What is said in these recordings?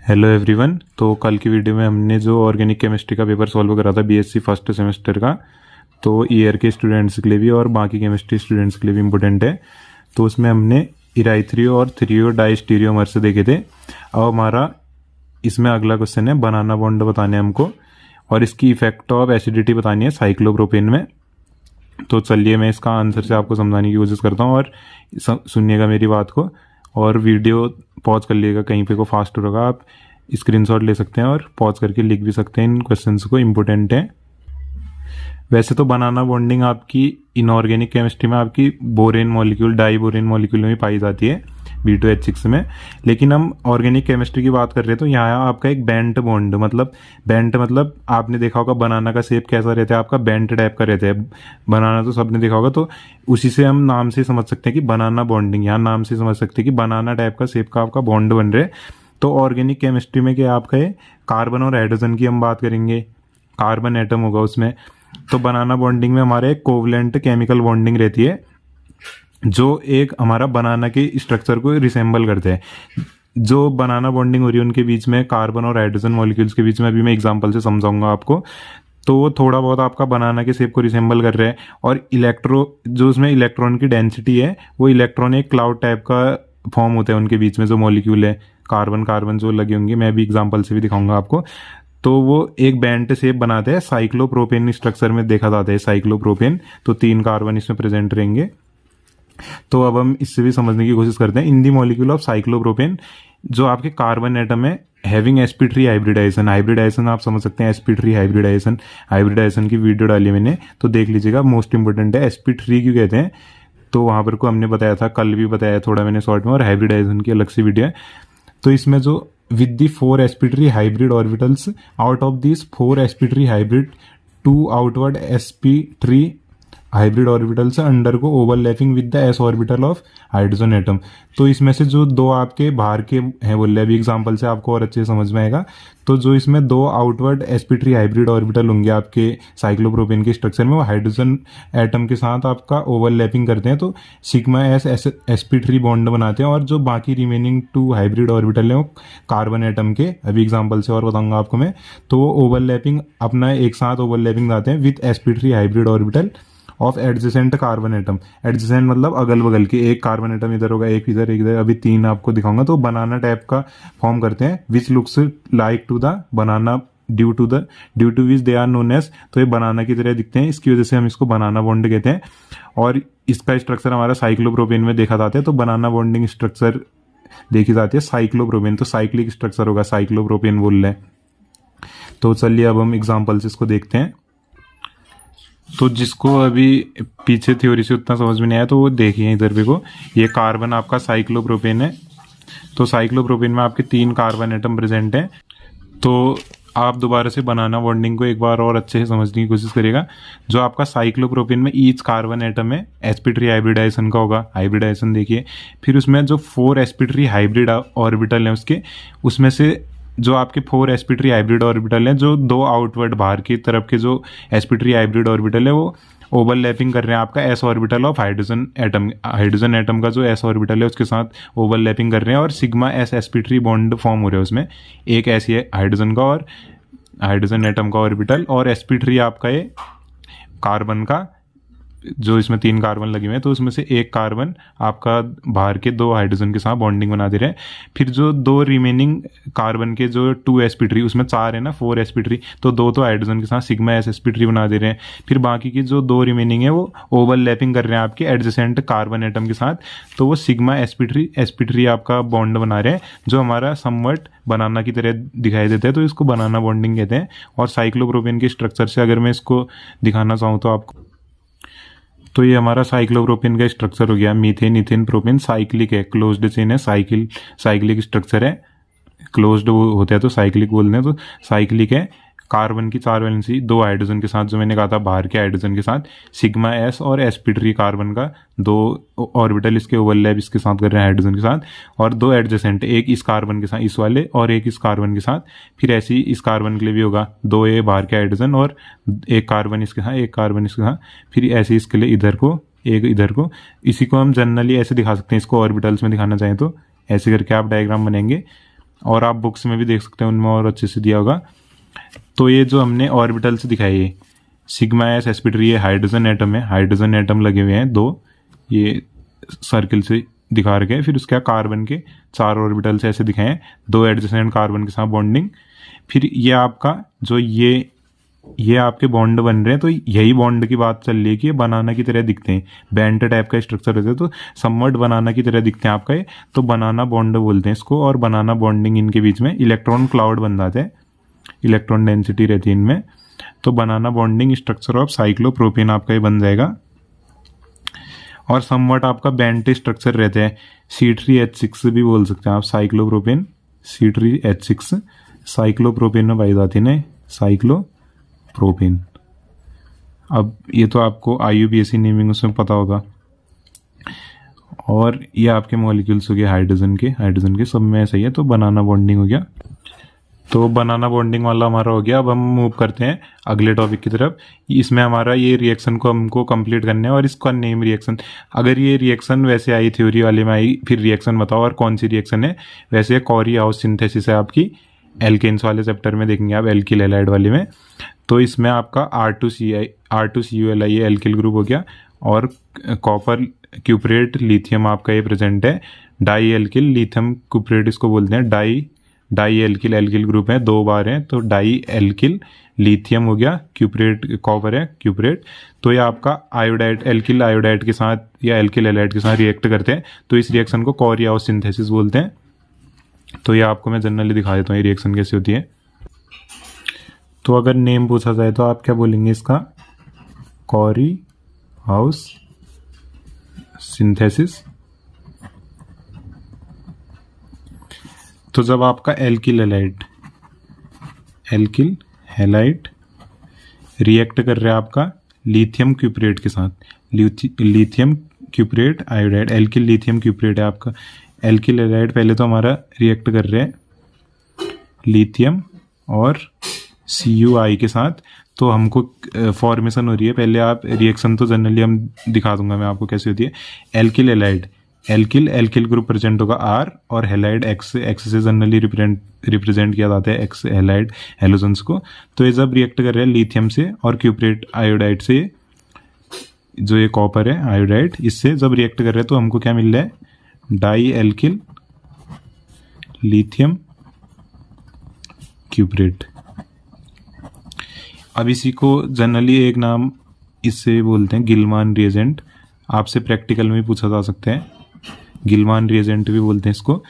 Hello everyone. तो कल की वीडियो में हमने जो ऑर्गेनिक केमिस्ट्री का पेपर सॉल्व करा था बीएससी फर्स्ट सेमेस्टर का, तो ईयर के स्टूडेंट्स के लिए भी और बाकी केमिस्ट्री स्टूडेंट्स के लिए भी इम्पोर्टेंट है। तो उसमें हमने इराइथ्रियो और थ्रियो डाइस्टीरियोमर से देखे थे। अब हमारा इसमें अगला क्वेश्चन है, बनाना बॉन्ड बताने हैं हमको और इसकी इफेक्ट ऑफ एसिडिटी बतानी है साइक्लोप्रोपेन में। तो चलिए मैं इसका आंसर से आपको समझाने की कोशिश करता हूँ और सुनिएगा मेरी बात को, और वीडियो पॉज कर लीजिएगा, कहीं पे को फास्ट होगा आप स्क्रीनशॉट ले सकते हैं और पॉज करके लिख भी सकते हैं इन क्वेश्चंस को, इम्पोर्टेंट है। वैसे तो बनाना बॉन्डिंग आपकी इनऑर्गेनिक केमिस्ट्री में आपकी बोरेन मॉलिक्यूल डाइबोरेन मॉलिक्यूल में भी पाई जाती है B2H6 में, लेकिन हम ऑर्गेनिक केमिस्ट्री की बात कर रहे हैं तो यहाँ आपका एक बेंट बॉन्ड, मतलब आपने देखा होगा बनाना का शेप कैसा रहता है, आपका बेंट टाइप का रहता है। बनाना तो सबने देखा होगा, तो उसी से हम नाम से समझ सकते हैं कि बनाना बॉन्डिंग, यहाँ नाम से समझ सकते हैं कि बनाना टाइप का शेप का आपका बॉन्ड बन रहा है। तो ऑर्गेनिक केमिस्ट्री में क्या आपका है, कार्बन और हाइड्रोजन की हम बात करेंगे, कार्बन एटम होगा उसमें। तो बनाना बॉन्डिंग में हमारे एक कोवलेंट केमिकल बॉन्डिंग रहती है जो एक हमारा बनाना के स्ट्रक्चर को रिसेंबल करते हैं। जो बनाना बॉन्डिंग हो रही है उनके बीच में, कार्बन और हाइड्रोजन मॉलिक्यूल्स के बीच में, अभी मैं एग्जांपल से समझाऊंगा आपको। तो वो थोड़ा बहुत आपका बनाना के शेप को रिसेंबल कर रहे हैं, और जो उसमें इलेक्ट्रॉन की डेंसिटी है वो इलेक्ट्रॉन एक क्लाउड टाइप का फॉर्म होता है उनके बीच में, जो मॉलिक्यूल है कार्बन जो लगे होंगे, मैं भी एग्जाम्पल से भी दिखाऊंगा आपको। तो वो एक बैंड शेप बनाते हैं, साइक्लोप्रोपेन स्ट्रक्चर में देखा जाता है साइक्लोप्रोपेन। तो 3 कार्बन इसमें प्रेजेंट रहेंगे। तो अब हम इससे भी समझने की कोशिश करते हैं। इन दी मॉलिक्यूल ऑफ साइक्लोप्रोपेन, जो आपके कार्बन एटम है हैविंग sp3 हाइब्रिडाइजेशन आप समझ सकते हैं। sp3 हाइब्रिडाइजेशन की वीडियो डाली मैंने, तो देख लीजिएगा, मोस्ट इंपोर्टेंट है। sp3 क्यों कहते हैं, तो वहां पर को हमने बताया था, कल भी बताया थोड़ा मैंने शॉर्ट में, और हाइब्रिडाइजेशन की अलग से वीडियो है। तो इसमें जो with the 4 sp3 hybrid orbitals, out of these 4 sp3 hybrid, 2 outward sp3 hybrid orbital से अंडर को overlapping with the S orbital of hydrogen atom. तो इसमें से जो 2 आपके बाहर के हैं, बोल रहे अभी एग्जांपल से आपको और अच्छे से समझ में आएगा। तो जो इसमें 2 आउटवर्ड sp3 हाइब्रिड ऑर्बिटल होंगे आपके साइक्लोप्रोपेन के स्ट्रक्चर में, वो हाइड्रोजन एटम के साथ आपका ओवरलैपिंग करते हैं, तो सिग्मा एस sp3 बॉन्ड बनाते हैं। और जो बाकी रिमेनिंग 2 हाइब्रिड ऑर्बिटल हैं वो कार्बन एटम के, अभी एग्जाम्पल से और बताऊंगा आपको मैं, तो वो ओवरलैपिंग अपना एक साथ ओवरलैपिंग आते हैं with sp3 hybrid orbital of adjacent carbon atom. Adjacent मतलब अगल बगल के, एक कार्बन एटम इधर होगा, एक इधर, एक इधर, अभी 3 आपको दिखाऊंगा। तो बनाना टाइप का फॉर्म करते हैं, which looks like to the banana due to which they are known as. तो ये बनाना की तरह दिखते हैं, इसकी वजह से हम इसको बनाना बॉन्ड कहते हैं। और इसका स्ट्रक्चर हमारा साइक्लोप्रोपेन में देखा जाता है। तो बनाना बॉन्डिंग स्ट्रक्चर देखी जाती है साइक्लोप्रोपेन, तो साइक्लिक स्ट्रक्चर होगा, साइक्लोप्रोपेन बोल रहे हैं। तो चलिए अब हम एग्जाम्पल से इसको देखते हैं। तो जिसको अभी पीछे थ्योरी से उतना समझ में नहीं आया, तो वो देखिए इधर भी को, ये कार्बन आपका साइक्लोप्रोपेन है। तो साइक्लोप्रोपेन में आपके 3 कार्बन एटम प्रेजेंट हैं। तो आप दोबारा से बनाना बॉन्डिंग को एक बार और अच्छे से समझने की कोशिश करिएगा। जो आपका साइक्लोप्रोपेन में ईच कार्बन एटम है sp3 हाइब्रिडाइजेशन का होगा, हाइब्रिडाइजेशन देखिए। फिर उसमें जो 4 sp3 हाइब्रिड ऑर्बिटल हैं उसके, उसमें से जो आपके 4 sp3 हाइब्रिड ऑर्बिटल हैं, जो 2 आउटवर्ड बाहर की तरफ के जो sp3 हाइब्रिड ऑर्बिटल है वो ओवरलैपिंग कर रहे हैं आपका s orbital of hydrogen atom का जो s ऑर्बिटल है उसके साथ ओवरलैपिंग कर रहे हैं, और sigma s sp3 bond form हो रहे हैं उसमें। एक ऐसी है हाइड्रोजन का और हाइड्रोजन एटम का ऑर्बिटल, और sp3 आपका ये कार्बन का, जो इसमें 3 कार्बन लगे हुए हैं, तो उसमें से एक कार्बन आपका बाहर के 2 हाइड्रोजन के साथ बॉन्डिंग बना दे रहे हैं। फिर जो 2 रिमेनिंग कार्बन के जो 2 sp3, उसमें 4 है ना, 4 sp3, तो 2 तो हाइड्रोजन के साथ सिग्मा s sp3 बना दे रहे हैं। फिर बाकी की जो 2 रिमेनिंग है वो ओवरलैपिंग कर रहे हैं आपके एडजेसेंट कार्बन एटम के साथ, तो वो सिग्मा sp3 आपका बॉन्ड बना रहे हैं, जो हमारा समवट बनाना की तरह दिखाई देता है। तो इसको बनाना बॉन्डिंग कहते हैं। और साइक्लोप्रोपेन के स्ट्रक्चर से अगर मैं इसको दिखाना चाहूँ तो आपको, तो ये हमारा साइक्लोप्रोपेन का स्ट्रक्चर हो गया। मीथेन इथेन प्रोपेन साइक्लिक है, क्लोज्ड चेन है, साइक्लिक स्ट्रक्चर है, क्लोज्ड होता है तो साइक्लिक बोलते हैं। तो साइक्लिक है, कार्बन की 4 वैलेंसी 2 हाइड्रोजन के साथ, जो मैंने कहा था बाहर के हाइड्रोजन के साथ, सिग्मा s और sp3 कार्बन का 2 ऑर्बिटल इसके ओवरलैप इसके साथ कर रहे हैं हाइड्रोजन के साथ, और 2 एडजेसेंट, एक इस कार्बन के साथ इस वाले और एक इस कार्बन के साथ। फिर ऐसे ही इस कार्बन के लिए भी होगा, 2 ये बाहर के हाइड्रोजन और एक कार्बन इसके साथ, एक कार्बन इसके साथ। फिर ऐसे इसके लिए इधर को, एक इधर को। इसी को हम जनरली ऐसे दिखा सकते हैं, इसको ऑर्बिटल्स में दिखाना चाहें तो ऐसे करके आप डायग्राम बनेंगे। और आप बुक्स में भी देख सकते हैं, उनमें और अच्छे से दिया होगा। तो ये जो हमने ऑर्बिटल्स दिखाई है, सिग्मा एस sp3 ये हाइड्रोजन एटम है, हाइड्रोजन एटम लगे हुए हैं 2, ये सर्किल से दिखा रखे हैं। फिर उसके बाद कार्बन के 4 ऑर्बिटल्स ऐसे दिखाए हैं, 2 एडजेसेंट कार्बन के साथ बॉन्डिंग। फिर ये आपका जो ये आपके बॉन्ड बन रहे हैं, तो यही बॉन्ड की बात चल रही है कि ये बनाना की तरह दिखते हैं, बैंड टाइप का स्ट्रक्चर होता है, तो समवट बनाना की तरह दिखते हैं आपका ये, तो बनाना बॉन्ड बोलते हैं इसको। और बनाना बॉन्डिंग इनके बीच में इलेक्ट्रॉन क्लाउड बन जाते हैं, इलेक्ट्रॉन डेंसिटी रहती है इनमें, तो बनाना बॉन्डिंग स्ट्रक्चर ऑफ साइक्लोप्रोपेन आपका ये बन जाएगा। और समवट आपका बैंड स्ट्रक्चर रहते हैं, C3H6 भी बोल सकते हैं आप, साइक्लोप्रोपेन C3H6 साइक्लोप्रोपेन में पाई जाती है साइक्लोप्रोपेन। अब ये तो आपको IUPAC नेमिंग उसमें पता होगा। और ये आपके मॉलिक्यूल्स हो गए हाइड्रोजन के सब में ऐसा ही है, तो बनाना बॉन्डिंग हो गया। तो बनाना बॉन्डिंग वाला हमारा हो गया। अब हम मूव करते हैं अगले टॉपिक की तरफ। इसमें हमारा ये रिएक्शन को हमको कंप्लीट करना है, और इसका नेम रिएक्शन, अगर ये रिएक्शन वैसे आई थ्योरी वाले में आई, फिर रिएक्शन बताओ और कौन सी रिएक्शन है। वैसे कॉरी हाउस सिंथेसिस है आपकी, एल्केन्स वाले चैप्टर में देखेंगे आप, एल्किल हैलाइड वाले में। तो इसमें आपका R2CuLi ये एल्किल ग्रुप हो गया, और कॉपर क्यूपरेट लिथियम आपका ये प्रेजेंट है। डाई एल्किल लिथियम क्यूपरेट इसको बोलते हैं, डाई एल्किल एल्किल ग्रुप है, 2 बार हैं, तो डाई एल्किल लिथियम हो गया, क्यूपरेट कॉपर है क्यूपरेट। तो ये आपका आयोडाइड एल्किल आयोडाइड के साथ या एल्किल हैलाइड के साथ रिएक्ट करते हैं, तो इस रिएक्शन को कॉरी हाउस सिंथेसिस बोलते हैं। तो ये आपको मैं जनरली दिखा देता हूँ ये रिएक्शन कैसे होती है। तो अगर नेम पूछा जाए तो आप क्या बोलेंगे इसका, कॉरी हाउस सिंथेसिस। तो जब आपका एल्किल हैलाइड रिएक्ट कर रहा है आपका लिथियम क्यूपरेट के साथ, लिथियम क्यूपरेट आयोडाइड, एल्किल लिथियम क्यूपरेट है आपका, एल्किल हैलाइड पहले तो हमारा रिएक्ट कर रहे हैं लिथियम और CuI के साथ, तो हमको फॉर्मेशन हो रही है। पहले आप रिएक्शन तो जनरली हम दिखा दूंगा मैं आपको कैसे होती है। Alkyl halide, alkyl group present होगा R, और हैलाइड X से जनरली रिप्रेजेंट किया जाता है, X हैलाइड हेलोजन्स को। तो ये जब रिएक्ट कर रहे हैं लिथियम से और क्यूपरेट आयोडाइड से, जो ये कॉपर है आयोडाइड, इससे जब रिएक्ट कर रहे हैं तो हमको क्या मिल रहा है, डाई एल्किल लिथियम क्यूपरेट। अब इसी को जनरली एक नाम इससे बोलते हैं गिलमान रिएजेंट, आपसे प्रैक्टिकल में भी पूछा जा सकता है, गिलमान रिएजेंट भी बोलते हैं इसको।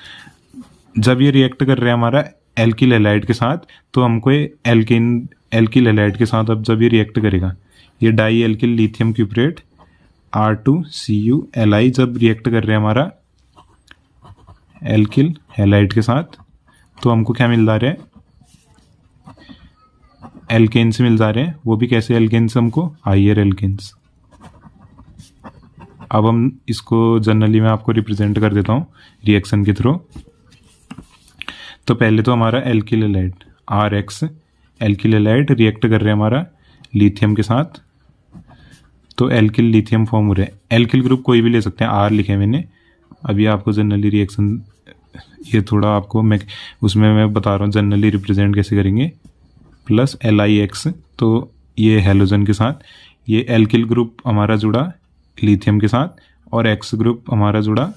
जब ये रिएक्ट कर रहे हैं हमारा एल्किल हैलाइड के साथ, तो हमको ये एल्किल हैलाइड के साथ अब जब ये रिएक्ट करेगा, ये डाई एल्किल लिथियम क्यूपरेट R2CuLi जब रिएक्ट कर रहे हैं हमारा एल्किल हैलाइड के साथ, तो हमको क्या मिल रहा है, एल्केन्स मिल जा रहे हैं। वो भी कैसे एल्केन्स, हमको हाइयर एल्केन्स। अब हम इसको जनरली मैं आपको रिप्रेजेंट कर देता हूँ रिएक्शन के थ्रू। तो पहले तो हमारा alkyl halide RX, alkyl halide react कर रहे हैं हमारा लिथियम के साथ, तो एल्किल लिथियम फॉर्म हो रहा है। एल्किल ग्रुप कोई भी ले सकते हैं, R लिखे मैंने। अभी आपको जनरली रिएक्शन, ये थोड़ा आपको मैं उसमें मैं बता रहा हूँ जनरली रिप्रेजेंट कैसे करेंगे, प्लस LiX, तो ये हेलोजन के साथ, ये एल्किल ग्रुप हमारा जुड़ा लिथियम के साथ, और X ग्रुप हमारा जुड़ा,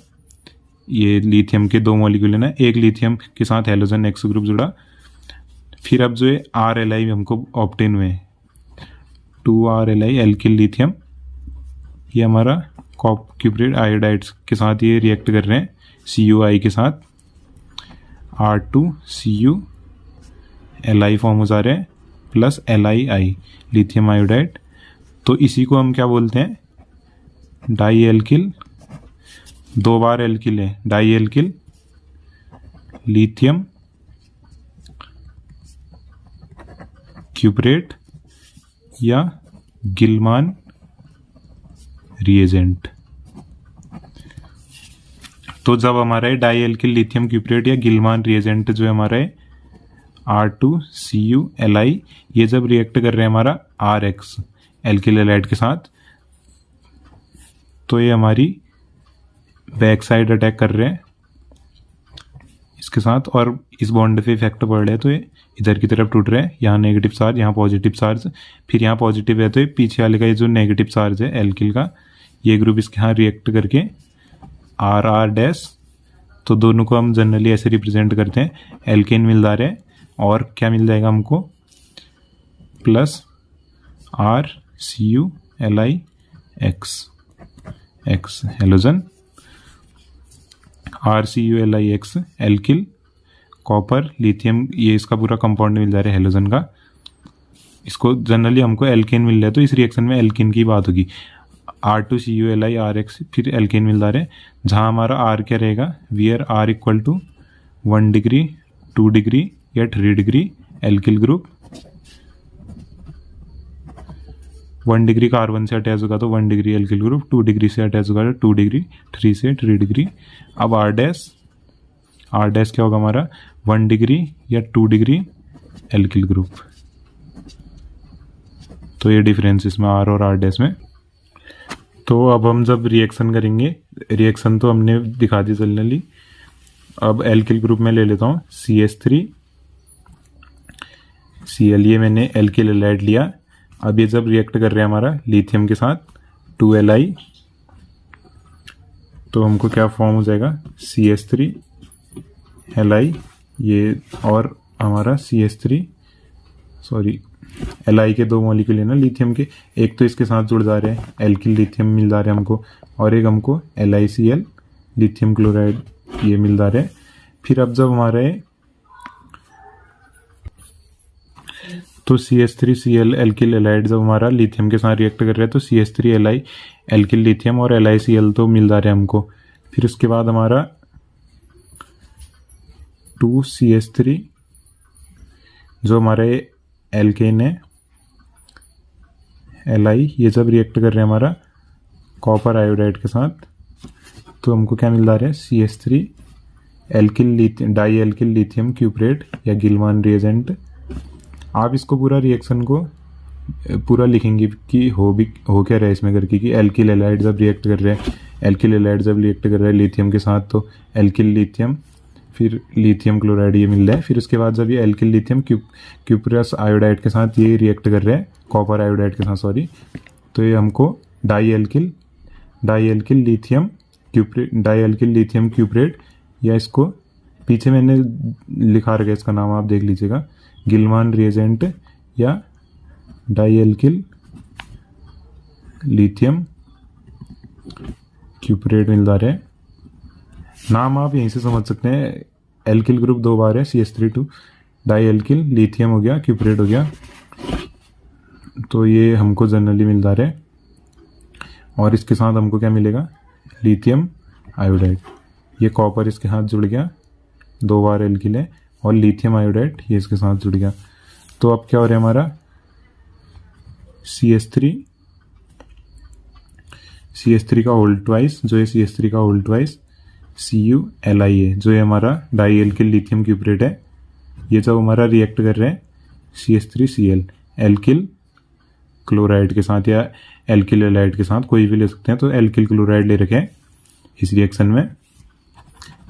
ये लिथियम के 2 मॉलिक्यूल है ना, एक लिथियम के साथ हेलोजन X ग्रुप जुड़ा। फिर अब जो है RLi हमको ऑब्टेन हुए, 2RLi एल्किल लिथियम, ये हमारा क्यूपरेट आयोडाइड्स के साथ ये रिएक्ट कर रहे हैं CuI के साथ, R2CuLi फॉर्म हो जा रहे हैं, प्लस LiI लिथियम आयोडाइड। तो इसी को हम क्या बोलते हैं, डाई एल्किल, 2 बार एल्किल है, डाई एल्किल लिथियम क्यूपरेट या गिलमान रिएजेंट। तो जब हमारा है डाई एल्किल लिथियम क्यूपरेट या गिलमान रिएजेंट जो है हमारा है R2CuLi, ये जब रिएक्ट कर रहे हैं हमारा RX एल्किल हैलाइड के साथ, तो ये हमारी बैक साइड अटैक कर रहे हैं, इसके साथ, और इस बॉन्ड पे इफेक्ट पड़ रहा है तो ये इधर की तरफ टूट रहा है, यहाँ नेगेटिव चार्ज, यहाँ पॉजिटिव चार्ज, फिर यहाँ पॉजिटिव है तो ये पीछे वाले का ये जो नेगेटिव चार्ज है एल्किल का, ये ग्रुप इसके यहाँ रिएक्ट करके आर आर डैश, तो दोनों को हम जनरली ऐसे रिप्रेजेंट करते हैं, एल्केन मिल रहा है और क्या मिल जाएगा हमको plus R C U L I X X halogen, R C U L I X alkyl copper lithium, ये इसका पूरा कंपाउंड मिल जा रहा है हेलोजन का। इसको जनरली हमको एल्केन मिल रहा है तो इस रिएक्शन में एल्केन की बात होगी, R two C U L I R X, फिर एल्केन मिल रहा है, जहाँ हमारा आर क्या रहेगा, where R equal to 1 degree 2 degree या 3 degree alkyl group, 1 degree carbon से अटैच होगा तो 1 डिग्री एल्किल ग्रुप, 2 डिग्री से अटैच होगा तो 2 डिग्री, 3 से 3 डिग्री। अब आर डैश क्या होगा हमारा 1 डिग्री या 2 डिग्री एल्किल ग्रुप, तो ये डिफरेंस इसमें आर और आर डैश में। तो अब हम जब रिएक्शन करेंगे, रिएक्शन तो हमने दिखा दी जनरली, अब एल्किल ग्रुप में ले लेता हूँ CH3 Cl, ये मैंने एल्किल हैलाइड लिया। अब ये जब रिएक्ट कर रहे हैं हमारा लिथियम के साथ 2Li, तो हमको क्या फॉर्म हो जाएगा CH3 Li, ये और हमारा CH3 Li के 2 मॉलिक्यूल है ना लिथियम के, एक तो इसके साथ जुड़ जा रहे हैं एल्किल लिथियम मिल जा रहे हैं हमको, और एक हमको LiCl लिथियम क्लोराइड ये मिल जा रहे हैं। फिर अब जब हमारे तो CH3Cl एल्किल हैलाइड जब हमारा लिथियम के साथ रिएक्ट कर रहा है तो CH3Li एल्किल लिथियम और LiCl तो मिल जा रहे हैं हमको। फिर उसके बाद हमारा 2CH3 जो हमारे एल्केन है Li, ये जब रिएक्ट कर रहे हैं हमारा कॉपर आयोडाइड के साथ, तो हमको क्या मिल रहा है CH3 alkyl dialkyl lithium cuprate या गिलमान रिएजेंट। आप इसको पूरा रिएक्शन को पूरा लिखेंगे कि हो क्या रहा है इसमें करके, कि एल्किल हैलाइड जब रिएक्ट कर रहे हैं, एल्किल हैलाइड जब रिएक्ट कर रहे हैं लिथियम के साथ तो एल्किल लिथियम, फिर लिथियम क्लोराइड ये मिल रहा है। फिर उसके बाद जब ये एल्किल लिथियम क्यूप्रस आयोडाइड के साथ ये रिएक्ट कर रहे हैं कॉपर आयोडाइड के साथ तो ये हमको डाई एल्किल लिथियम क्यूप्रेट, या इसको पीछे मैंने लिखा रखा है इसका नाम आप देख लीजिएगा, गिलमान रिएजेंट या डाई एल्किल लिथियम क्यूप्रेट मिल रहा है। नाम आप यहीं से समझ सकते हैं, एल्किल ग्रुप 2 बार है CH3 डाई एल्किल लिथियम हो गया क्यूप्रेट हो गया, तो ये हमको जनरली मिल रहा है। और इसके साथ हमको क्या मिलेगा लिथियम आयोडाइड, ये कॉपर इसके साथ जुड़ गया 2 बार एल्किल है, और लिथियम आयोडाइड ये इसके साथ जुड़ गया। तो अब क्या हो रहा है हमारा CH3 का होल ट्वाइस, जो है CH3 का होल ट्वाइस CuLi है, जो है हमारा डाई एल्किल लिथियम क्यूप्रेट है। ये जब हमारा रिएक्ट कर रहे हैं CH3Cl एल्किल क्लोराइड के साथ या एल्किल हैलाइड के साथ, कोई भी ले सकते हैं, तो एल्किल क्लोराइड ले रखे हैं इस रिएक्शन में।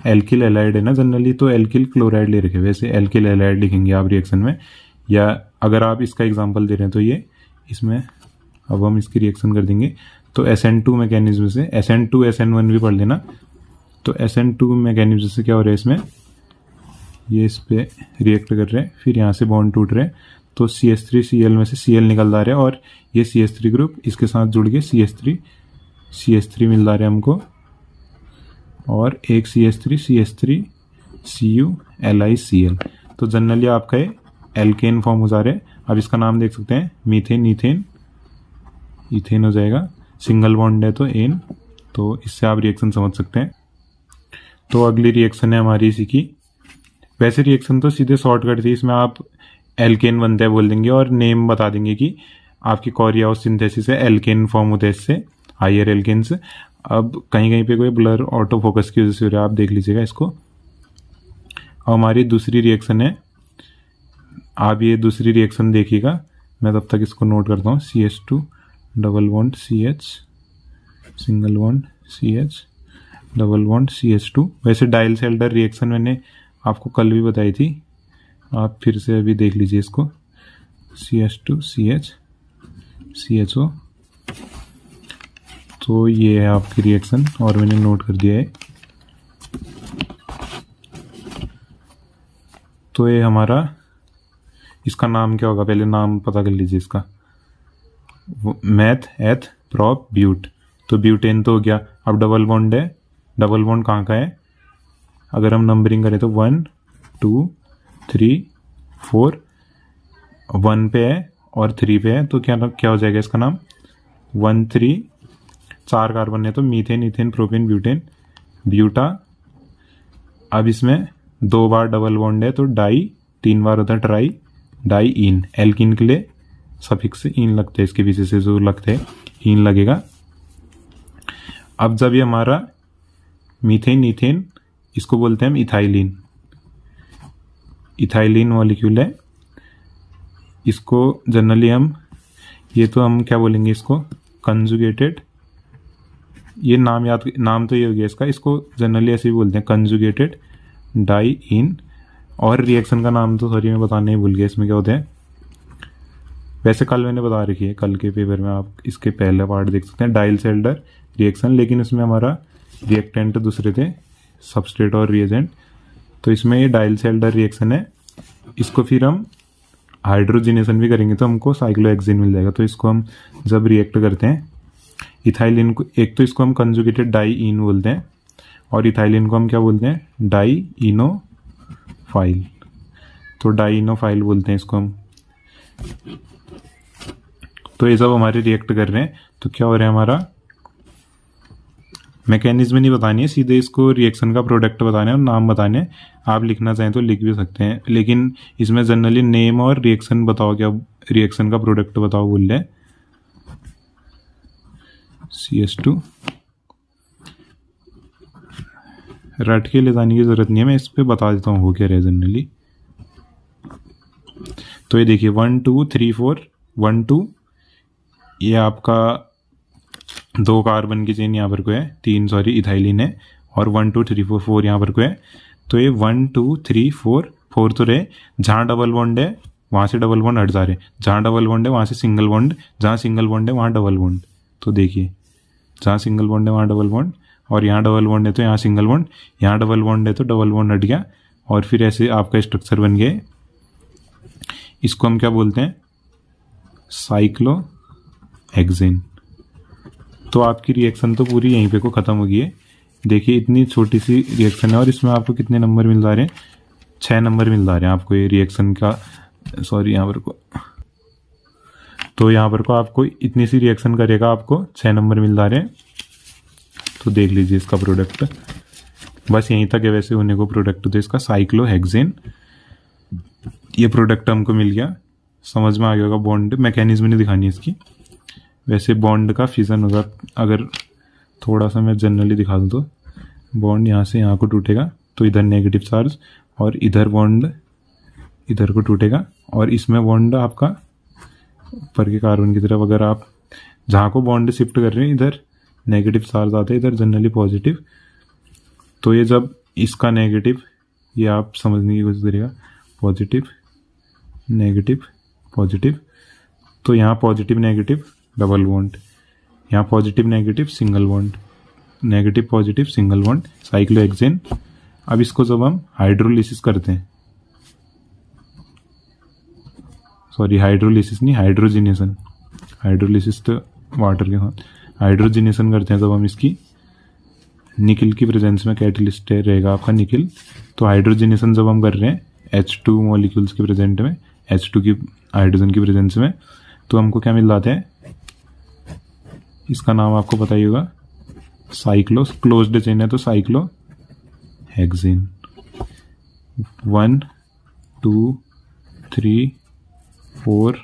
एल्किल हैलाइड है ना जनरली, तो एल्किल क्लोराइड ले रखे, वैसे एल्किल हैलाइड लिखेंगे आप रिएक्शन में। या अगर आप इसका एग्जांपल दे रहे हैं तो ये इसमें अब हम इसकी रिएक्शन कर देंगे। तो SN2 मैकेनिज्म से SN2 SN1 भी पढ़ लेना। तो SN2 मैकेनिज्म से क्या हो रहा है इसमें, ये इस पे रिएक्ट कर रहे हैं, फिर यहाँ से बॉन्ड टूट रहे हैं, तो CH3Cl में से Cl निकल जा रहा है, और ये CH3 ग्रुप इसके साथ जुड़ के CH3 मिल रहा है हमको, और एक CH3 CuLiCl। तो जनरली आपका ये एल्केन फॉर्म हो जा रहे हैं। अब इसका नाम देख सकते हैं मीथेन, ईथेन, ईथेन हो जाएगा, सिंगल बॉन्ड है तो एन, तो इससे आप रिएक्शन समझ सकते हैं। तो अगली रिएक्शन है हमारी इसी की। वैसे रिएक्शन तो सीधे शॉर्टकट थी, इसमें आप एल्केन बनता है बोल देंगे और नेम बता देंगे कि आपकी कोरियाओस सिंथेसिस है, एल्केन फॉर्म होता है इससे, हायर एल्केन्स। अब कहीं कहीं पे कोई ब्लर ऑटो फोकस की वजह से हो रहा है, आप देख लीजिएगा इसको। अब हमारी दूसरी रिएक्शन है, आप ये दूसरी रिएक्शन देखिएगा, मैं तब तक इसको नोट करता हूँ। CH2 double bond CH, single bond CH, double bond CH2। वैसे डाइल सेल्डर रिएक्शन मैंने आपको कल भी बताई थी, आप फिर से अभी देख लीजिए इसको। CH2CH CHO, तो ये है आपकी रिएक्शन और मैंने नोट कर दिया है। तो ये हमारा, इसका नाम क्या होगा, पहले नाम पता कर लीजिए इसका। मैथ एथ प्रोप ब्यूट, तो ब्यूटेन तो हो गया। अब डबल बॉन्ड है, डबल बॉन्ड कहाँ का है, अगर हम नंबरिंग करें तो 1 2 3 4, 1 पे है और 3 पे है, तो क्या क्या हो जाएगा इसका नाम 1 3, 4 कार्बन है तो methane ethane propane butane buta. अब इसमें 2 बार डबल बॉन्ड है तो डाई, 3 बार होता है ट्राई, डाई इन। एल्किन के लिए सफिक्स से इन लगते हैं, इसके पीछे से जो लगते हैं इन लगेगा। अब जब ये हमारा मीथेन इथेन, इसको बोलते हैं हम इथाइलिन, इथाइलिन मॉलिक्यूल है। इसको जनरली हम, ये तो हम क्या बोलेंगे इसको, कंजुगेटेड, ये नाम तो ये हो गया इसका, इसको जनरली ऐसे ही बोलते हैं कंजुगेटेड डाई इन। और रिएक्शन का नाम तो सॉरी मैं बताने ही भूल गया, इसमें क्या होते हैं, वैसे कल मैंने बता रखी है, कल के पेपर में आप इसके पहले पार्ट देख सकते हैं, डाइलसेल्डर रिएक्शन, लेकिन इसमें हमारा रिएक्टेंट दूसरे थे, सबस्ट्रेट और रिएजेंट। तो इसमें ये डाइलसेल्डर रिएक्शन है, इसको फिर हम हाइड्रोजिनेशन भी करेंगे तो हमको साइक्लोहेक्सेन मिल जाएगा। तो इसको हम जब रिएक्ट करते हैं इथाइलिन को, एक तो इसको हम कंजुगेटेड डाई इन बोलते हैं और इथाइलिन को हम क्या बोलते हैं, डाई इनोफाइल, तो डाई इनोफाइल बोलते हैं इसको हम। तो ये सब हमारे रिएक्ट कर रहे हैं तो क्या हो रहा है, हमारा मैकेनिज्म नहीं बतानी है, सीधे इसको रिएक्शन का प्रोडक्ट बताना है और नाम बताने हैं। आप लिखना चाहें तो लिख भी सकते हैं, लेकिन इसमें जनरली नेम और रिएक्शन बताओ, क्या रिएक्शन का प्रोडक्ट बताओ बोल रहे हैं। CH2 रट के ले जाने की जरूरत नहीं है, मैं इस पे बता देता हूँ हो क्या रहे जनरली। तो ये देखिए 1 2 3 4 1 2, ये आपका 2 कार्बन की चेन यहाँ पर को है, 3 सॉरी इथाइलिन है, और 1 2 3 4 4 यहाँ पर को है। तो ये 1 2 3 4 तो रहे, जहाँ डबल बॉन्ड है वहाँ से डबल बॉन्ड हट जा रहे, जहाँ डबल बॉन्ड है वहाँ से सिंगल बॉन्ड, जहाँ सिंगल बॉन्ड है वहाँ डबल बॉन्ड। तो देखिए जहाँ सिंगल बॉन्ड है वहाँ डबल बॉन्ड, और यहाँ डबल बॉन्ड है तो यहाँ सिंगल बॉन्ड, यहाँ डबल बॉन्ड है तो डबल बॉन्ड हट गया, और फिर ऐसे आपका स्ट्रक्चर बन गया। इसको हम क्या बोलते हैं, साइक्लोहेक्सेन। तो आपकी रिएक्शन तो पूरी यहीं पे को ख़त्म हो गई है। देखिए इतनी छोटी सी रिएक्शन है और इसमें आपको कितने नंबर मिल जा रहे हैं, 6 नंबर मिल जा रहे हैं आपको ये रिएक्शन का, सॉरी यहाँ पर को, तो यहाँ पर को आपको इतनी सी रिएक्शन करेगा आपको 6 नंबर मिल जा रहे हैं। तो देख लीजिए इसका प्रोडक्ट, बस यहीं तक है वैसे होने को प्रोडक्ट, तो इसका साइक्लोहेक्सेन ये प्रोडक्ट हमको मिल गया। समझ में आ गया होगा, बॉन्ड मैकेनिज्म नहीं दिखानी इसकी, वैसे बॉन्ड का फिजन होगा। अगर थोड़ा सा मैं जनरली दिखा दूँ तो बॉन्ड यहाँ से यहाँ को टूटेगा तो इधर नेगेटिव चार्ज, और इधर बॉन्ड इधर को टूटेगा, और इसमें बॉन्ड आपका ऊपर के कार्बन की तरफ, अगर आप जहाँ को बॉन्ड शिफ्ट कर रहे हैं इधर नेगेटिव चार्ज आता है, इधर जनरली पॉजिटिव। तो ये जब इसका नेगेटिव, ये आप समझने की कोशिश करिएगा, पॉजिटिव नेगेटिव पॉजिटिव, तो यहाँ पॉजिटिव नेगेटिव डबल बॉन्ड, यहाँ positive negative single bond, negative positive single bond, cyclohexane. अब इसको जब हम हाइड्रोलिसिस करते हैं, सॉरी हाइड्रोलिसिस नहीं, हाइड्रोजिनेशन, हाइड्रोलिसिस तो वाटर के साथ, हाइड्रोजिनेशन करते हैं जब हम इसकी, निकल की प्रेजेंस में कैटलिस्ट रहेगा आपका निकल। तो हाइड्रोजिनेशन जब हम कर रहे हैं H2 मॉलिक्यूल्स के प्रेजेंट में, H2 की हाइड्रोजन की प्रेजेंस में, तो हमको क्या मिल जाता है, इसका नाम आपको पता ही होगा, साइक्लो, क्लोज्ड चेन है तो साइक्लोहेक्सेन। 1 2 3 4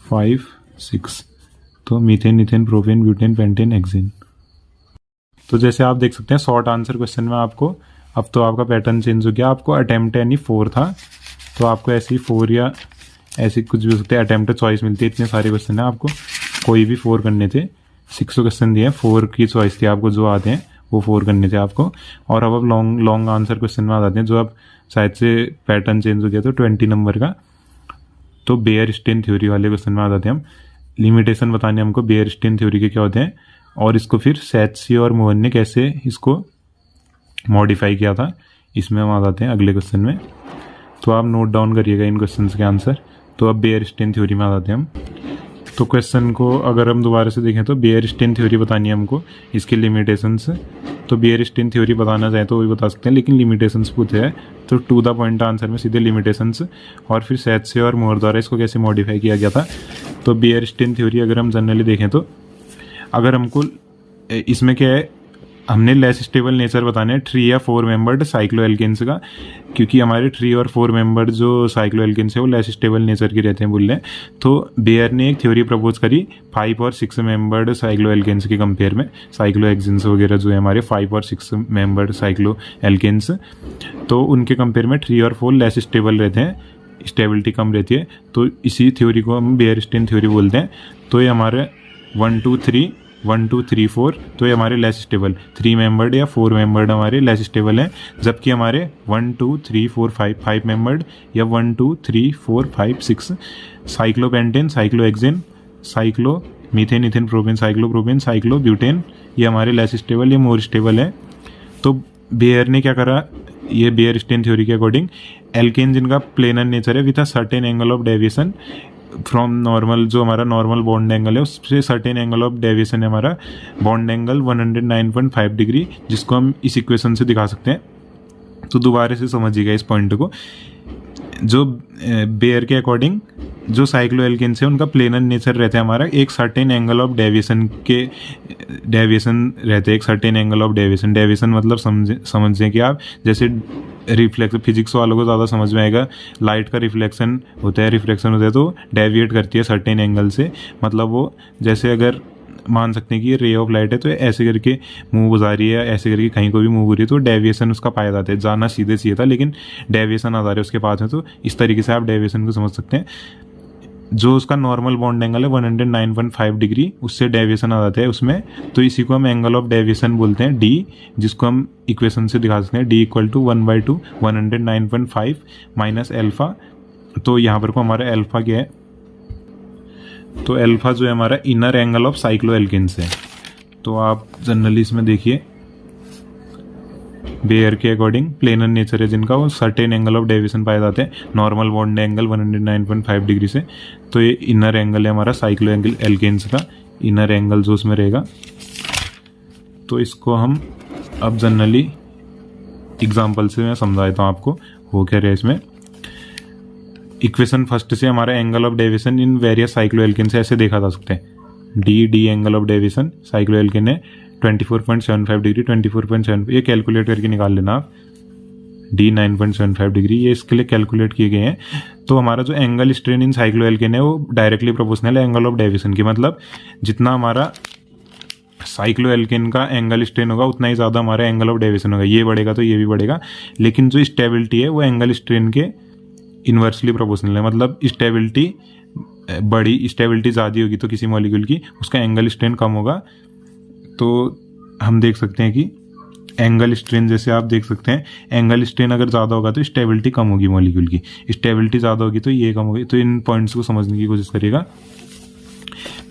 5 6, तो methane ethane propane butane pentane hexane. तो जैसे आप देख सकते हैं शॉर्ट आंसर क्वेश्चन में आपको, अब तो आपका पैटर्न चेंज हो गया, आपको अटेम्प्ट यानी 4 था, तो आपको ऐसी 4 या ऐसी कुछ भी हो सकते हैं, अटेम्प्ट चॉइस मिलती है। इतने सारे क्वेश्चन है, आपको कोई भी 4 करने थे, 6 क्वेश्चन दिए हैं, 4 की चॉइस थी आपको, जो आते हैं वो 4 करने थे आपको। और अब लॉन्ग आंसर क्वेश्चन में आ जाते हैं, जो अब शायद से पैटर्न चेंज हो गया तो 20 नंबर का। तो बेयरस्टेन थ्योरी वाले क्वेश्चन में आ जाते हैं हम। लिमिटेशन बताने हमको बेयरस्टेन थ्योरी के क्या होते हैं, और इसको फिर सैची और मोहन ने कैसे इसको मॉडिफाई किया था, इसमें हम आ जाते हैं अगले क्वेश्चन में। तो आप नोट डाउन करिएगा इन क्वेश्चन के आंसर। तो अब बेयरस्टेन थ्योरी में आ जाते हैं हम। तो क्वेश्चन को अगर हम दोबारा से देखें तो बेयरस्टेन थ्योरी बतानी है हमको, इसके लिमिटेशंस। तो बेयरस्टेन थ्योरी बताना चाहे तो वो भी बता सकते हैं, लेकिन लिमिटेशंस पूछे हैं तो टू द पॉइंट आंसर में सीधे लिमिटेशंस, और फिर सैची और मोर द्वारा इसको कैसे मॉडिफाई किया गया था। तो बेयरस्टेन थ्योरी अगर हम जनरली देखें तो अगर हमको इसमें क्या है, हमने लेस स्टेबल नेचर बताने हैं 3 या 4 मेंबर्ड साइक्लोएल्केन्स का, क्योंकि हमारे 3 और 4 मेंबर्ड जो साइक्लोएल्केन्स है वो लेस स्टेबल नेचर के रहते हैं बोल रहे हैं। तो बेयर ने एक थ्योरी प्रपोज करी 5 और 6 मेंबर्ड साइक्लोएल्केन्स के कंपेयर में, साइक्लोहेक्सेन्स वगैरह जो है हमारे 5 और 6 मेंबर्ड साइक्लोएल्केन्स, तो उनके कंपेयर में 3 और 4 लेस स्टेबल रहते हैं, स्टेबिलिटी कम रहती है। तो इसी थ्योरी को हम बेयरस्टेन थ्योरी बोलते हैं। तो ये हमारे 1 2 3 4, तो ये हमारे लेस स्टेबल 3 मेंबर्ड या 4 मेंबर्ड हमारे लेस स्टेबल हैं, जबकि हमारे 1 2 3 4 5 मेंबर्ड या 1 2 3 4 5 6 cyclopentane, cyclohexane, cyclo methane, ethane, propane, cyclopropane, cyclobutane, ये हमारे लेस स्टेबल, ये मोर स्टेबल है। तो बेयर ने क्या करा, ये बेयरस्टेन थ्योरी के अकॉर्डिंग एल्केन जिनका प्लेनर नेचर है with a certain angle of deviation from normal, जो हमारा नॉर्मल बॉन्ड एंगल है उससे सर्टेन एंगल ऑफ डेविएशन है हमारा बॉन्ड एंगल 109.5 डिग्री, जिसको हम इस इक्वेशन से दिखा सकते हैं। तो दोबारा से समझिएगा इस पॉइंट को। जो बेयर के अकॉर्डिंग जो साइक्लोएल्केन्स है उनका प्लेनर नेचर रहता है हमारा, एक सर्टेन एंगल ऑफ डेविएशन के डेविएशन रहते हैं, एक सर्टेन एंगल ऑफ डेविएशन मतलब समझें कि आप जैसे रिफ्लेक्स, फिजिक्स वालों को ज़्यादा समझ में आएगा, लाइट का रिफ्लेक्शन होता है, रिफ्लेक्शन होता है तो डेविएट करती है सर्टेन एंगल से, मतलब वो जैसे अगर मान सकते हैं कि ये रे ऑफ लाइट है तो ऐसे करके मूव जा रही है, ऐसे करके कहीं को भी मूव हो रही है, तो डेविएशन उसका पाया जाता है। जाना सीधे चाहिए था लेकिन डेविएशन आ जा रहा है उसके पास में, तो इस तरीके से आप डेविएशन को समझ सकते हैं। जो उसका नॉर्मल बॉन्ड एंगल है 109.5 डिग्री, उससे डेविएशन आ जाता है उसमें, तो इसी को हम एंगल ऑफ डेविएशन बोलते हैं डी, जिसको हम इक्वेशन से दिखा सकते हैं D = 1/2 109.5 माइनस एल्फा। तो यहाँ पर को हमारा एल्फा क्या है, तो एल्फा जो है हमारा इनर एंगल ऑफ साइक्लोएल्केन्स है। तो आप जनरली इसमें देखिए बेयर के अकॉर्डिंग प्लेनर नेचर है जिनका, वो सर्टेन एंगल ऑफ डेविएशन पाए जाते हैं नॉर्मल बॉन्ड एंगल 109.5 डिग्री से। तो ये इनर एंगल है हमारा साइक्लोएल्केन्स का, इनर एंगल जो उसमें रहेगा। तो इसको हम अब जनरली एग्जांपल से मैं समझा देता हूँ आपको हो क्या रहा है इसमें। इक्वेशन फर्स्ट से हमारा angle of deviation in various cycloalkane से ऐसे देखा जा सकता है, D angle of deviation cycloalkane है 24.75 डिग्री, 24.7, ये कैलकुलेट करके निकाल लेना आप, डी 9.75 डिग्री, ये इसके लिए कैलकुलेट किए गए हैं। तो हमारा जो एंगल स्ट्रेन इन साइक्लोएल्केन है वो डायरेक्टली प्रोपोर्शनल है एंगल ऑफ डेविएशन की, मतलब जितना हमारा साइक्लोएल्केन का एंगल स्ट्रेन होगा उतना ही ज़्यादा हमारा एंगल ऑफ डेविएशन होगा, ये बढ़ेगा तो ये भी बढ़ेगा। लेकिन जो स्टेबिलिटी है वो एंगल स्ट्रेन के इन्वर्सली प्रोपोर्शनल है, मतलब स्टेबिलिटी बड़ी, स्टेबिलिटी ज़्यादा होगी तो किसी मॉलिक्यूल की उसका एंगल स्ट्रेन कम होगा। तो हम देख सकते हैं कि एंगल स्ट्रेन, जैसे आप देख सकते हैं एंगल स्ट्रेन अगर ज़्यादा होगा तो स्टेबिलिटी कम होगी मॉलिक्यूल की, स्टेबिलिटी ज़्यादा होगी तो ये कम होगी। तो इन पॉइंट्स को समझने की कोशिश करिएगा।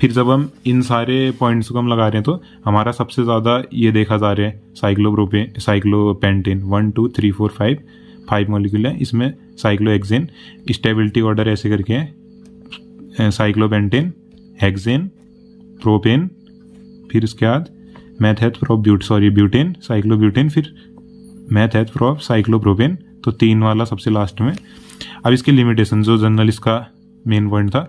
फिर जब हम इन सारे पॉइंट्स को हम लगा रहे हैं तो हमारा सबसे ज़्यादा ये देखा जा रहा है साइक्लोपेंटेन 1 2 3 4 5 मॉलिक्यूल है, इसमें साइक्लोहेक्सेन स्टेबिलिटी ऑर्डर ऐसे करके है, साइक्लोपेंटेन, हेक्सेन, प्रोपेन, फिर उसके बाद ब्यूटेन, साइक्लोब्यूटेन, फिर साइक्लोप्रोपेन, तो 3 वाला सबसे लास्ट में। अब इसकी लिमिटेशन जो जनरल इसका मेन पॉइंट था,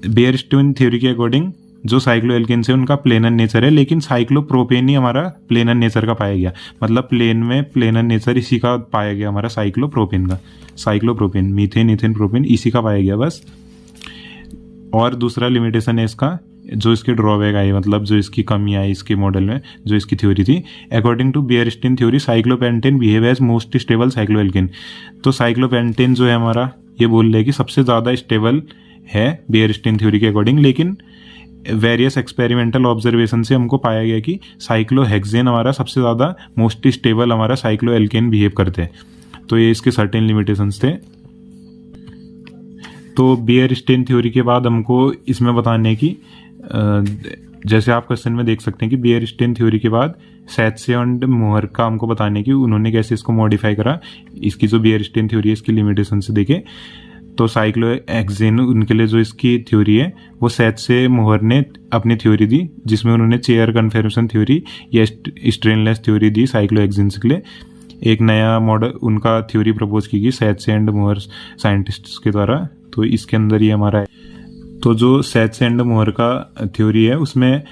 बेयरस्टेन थ्योरी के अकॉर्डिंग जो साइक्लोएल्केन्स है उनका प्लेनर नेचर है, लेकिन साइक्लोप्रोपेन ही हमारा प्लेनर नेचर का पाया गया, मतलब प्लेन में प्लेनर नेचर इसी का पाया गया हमारा साइक्लोप्रोपेन का, साइक्लोप्रोपेन मीथेन इथेन प्रोपेन इसी का पाया गया बस। और दूसरा लिमिटेशन है इसका, जो इसके ड्रॉबैक आई, मतलब जो इसकी कमी आई इसके मॉडल में, जो इसकी थ्योरी थी, according to Baeyer strain theory cyclopentane behave as most stable cycloalkane. तो साइक्लोपेंटेन जो है हमारा ये बोल रहे हैं कि सबसे ज़्यादा स्टेबल है बेयरस्टेन थ्योरी के अकॉर्डिंग, लेकिन वेरियस एक्सपेरिमेंटल ऑब्जर्वेशन से हमको पाया गया कि साइक्लोहेक्सेन हमारा सबसे ज़्यादा मोस्ट स्टेबल हमारा साइक्लोएल्केन बिहेव करते हैं। तो ये इसके सर्टेन लिमिटेशंस थे। तो बियरस्टेन थ्योरी के बाद हमको इसमें बताने की जैसे आप क्वेश्चन में देख सकते हैं कि बियरस्टेन थ्योरी के बाद सैच्से एंड मोहर का हमको बताने की उन्होंने कैसे इसको मॉडिफाई करा। इसकी जो बियरस्टेन थ्योरी है इसकी लिमिटेशन से देखे तो साइक्लोहेक्सेन उनके लिए जो इसकी थ्योरी है वो सैच्से मोहर ने अपनी थ्योरी दी, जिसमें उन्होंने चेयर कन्फर्मेशन थ्योरी या स्ट्रेनलेस थ्योरी दी साइक्लोहेक्सेन के लिए। एक नया मॉडल उनका थ्योरी प्रपोज की गई सैच्से एंड मोहर साइंटिस्ट्स के द्वारा। तो इसके अंदर ये हमारा है। तो जो सैच्से एंड मोहर का थ्योरी है उसमें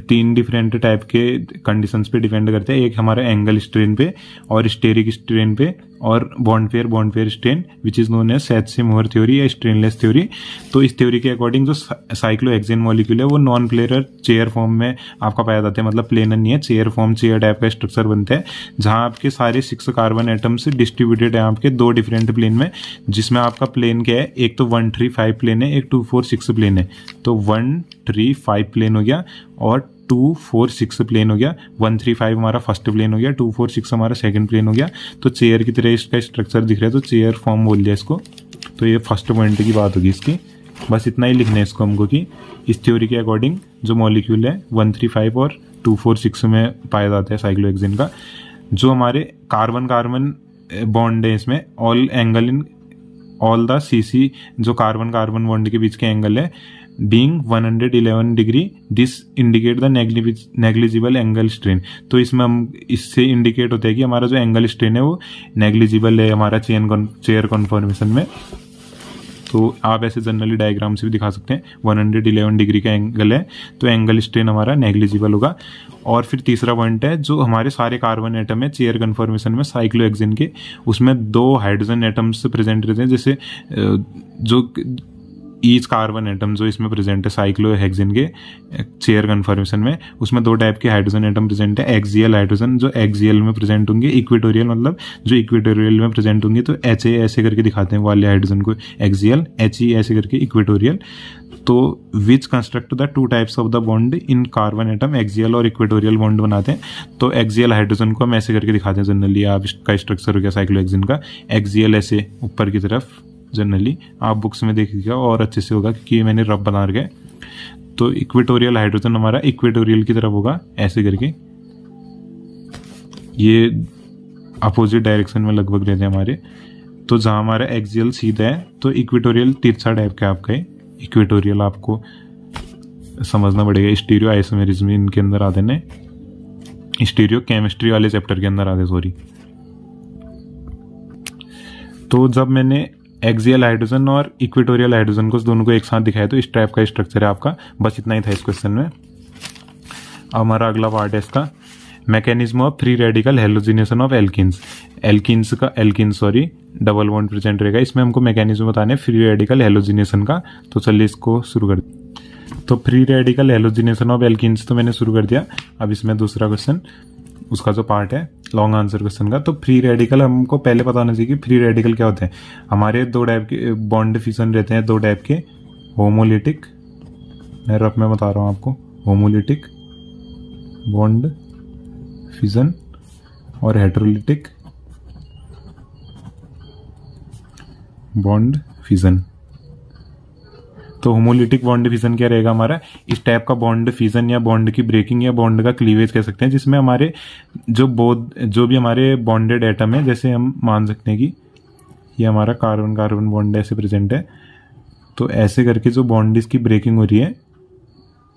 3 डिफरेंट टाइप के कंडीशंस पे डिपेंड करते हैं। एक हमारा एंगल स्ट्रेन पे और स्टेरिक स्ट्रेन पे और bond pair strain which is known as Sachse Mohr theory या स्ट्रेनलेस थ्योरी। तो इस थ्योरी के अकॉर्डिंग जो साइक्लोहेक्सेन मॉलिक्यूल है वो नॉन प्लेनर चेयर फॉर्म में आपका पाया जाता है, मतलब प्लेनर नहीं है, चेयर फॉर्म चेयर टाइप का स्ट्रक्चर बनता है जहां आपके सारे 6 कार्बन एटम्स डिस्ट्रीब्यूटेड है आपके 2 डिफरेंट प्लेन में, जिसमें आपका प्लेन क्या है, एक तो 1 3 5 प्लेन है, एक 2 4 6 प्लेन है। तो 1 3 5 प्लेन हो गया और 2 4 6 प्लेन हो गया। 1 3 5 हमारा फर्स्ट प्लेन हो गया, 2 4 6 हमारा सेकंड प्लेन हो गया। तो चेयर की तरह इसका स्ट्रक्चर दिख रहा है, तो चेयर फॉर्म बोल दिया इसको। तो ये फर्स्ट पॉइंट की बात होगी इसकी। बस इतना ही लिखना है इसको हमको कि इस थ्योरी के अकॉर्डिंग जो मॉलिक्यूल है 1 3 5 और 2 4 6 में पाया जाता है साइक्लोहेक्सेन का, जो हमारे कार्बन कार्बन बॉन्ड है इसमें all angle in all the CC, जो कार्बन कार्बन बॉन्ड के बीच के एंगल है being 111 degree, this indicate the negligible angle strain. तो इसमें हम इससे इंडिकेट होता है कि हमारा जो एंगल स्ट्रेन है वो नेग्लिजिबल है हमारा चेयर कन्फर्मेशन में। तो आप ऐसे जनरली डायग्राम से भी दिखा सकते हैं, 111 डिग्री का एंगल है तो एंगल स्ट्रेन हमारा नेग्लिजिबल होगा। और फिर तीसरा पॉइंट है, जो हमारे सारे कार्बन एटम है चेयर कन्फर्मेशन में साइक्लोहेक्सेन के, उसमें 2 हाइड्रोजन एटम्स प्रेजेंट रहते हैं। जैसे जो ईच कार्बन एटम जो इसमें प्रेजेंट है साइक्लोहेक्सेन के चेयर कन्फर्मेशन में, उसमें 2 टाइप के हाइड्रोजन एटम प्रेजेंट है। एक्सियल हाइड्रोजन जो एक्सियल में प्रेजेंट होंगे, इक्वेटोरियल मतलब जो इक्वेटोरियल में प्रेजेंट होंगे। तो HA ऐसे करके दिखाते हैं वाले हाइड्रोजन को एक्सियल, HE ऐसे करके इक्वेटोरियल। तो which construct the 2 types of the bond in carbon atom, axial और इक्वेटोरियल बॉन्ड बनाते हैं। तो एक्सियल हाइड्रोजन को हम ऐसे करके दिखाते हैं जनरली। आप इसका स्ट्रक्चर हो गया साइक्लोहेक्सेन का, एक्सियल ऐसे ऊपर की तरफ, जनरली आप बुक्स में देखिएगा और अच्छे से होगा क्योंकि मैंने रब बना रखा है। तो इक्वेटोरियल हाइड्रोजन हमारा इक्वेटोरियल की तरफ होगा ऐसे करके, ये अपोजिट डायरेक्शन में लगभग रहते हैं हमारे। तो जहाँ हमारा एक्सियल सीधा है तो इक्वेटोरियल तिरछा टाइप का आपका है। इक्वेटोरियल आपको समझना पड़ेगा, स्टीरियो आइसोमेरिज्म इनके अंदर आते हैं, स्टीरियो केमिस्ट्री वाले चैप्टर के अंदर आते, सॉरी। तो जब मैंने एक्सियल हाइड्रोजन और इक्वेटोरियल हाइड्रोजन को दोनों को एक साथ दिखाया तो इस टाइप का स्ट्रक्चर है आपका। बस इतना ही था इस क्वेश्चन में। अब हमारा अगला पार्ट है इसका, mechanism of free radical halogenation of alkenes का डबल बॉन्ड प्रेजेंट रहेगा। इसमें हमको मैकेनिज्म बताने फ्री रेडिकल हेलोजिनेशन का। तो चलिए इसको शुरू कर। तो free radical halogenation of alkenes तो मैंने शुरू कर दिया। अब इसमें दूसरा क्वेश्चन, उसका जो पार्ट है लॉन्ग आंसर क्वेश्चन का। तो फ्री रेडिकल हमको पहले पता होना चाहिए कि फ्री रेडिकल क्या होते हैं। हमारे 2 टाइप के बॉन्ड फिशन रहते हैं, 2 टाइप के, होमोलिटिक, मैं रफ में बता रहा हूँ आपको, होमोलिटिक बॉन्ड फिशन और हेटेरोलिटिक बॉन्ड फिशन। तो होमोलिटिक बॉन्ड फिजन क्या रहेगा हमारा, इस टाइप का बॉन्ड फिजन या बॉन्ड की ब्रेकिंग या बॉन्ड का क्लीवेज कह सकते हैं, जिसमें हमारे जो भी हमारे बॉन्डेड एटम है, जैसे हम मान सकते हैं कि ये हमारा कार्बन कार्बन बॉन्ड ऐसे प्रेजेंट है। तो ऐसे करके जो बॉन्ड इसकी ब्रेकिंग हो रही है,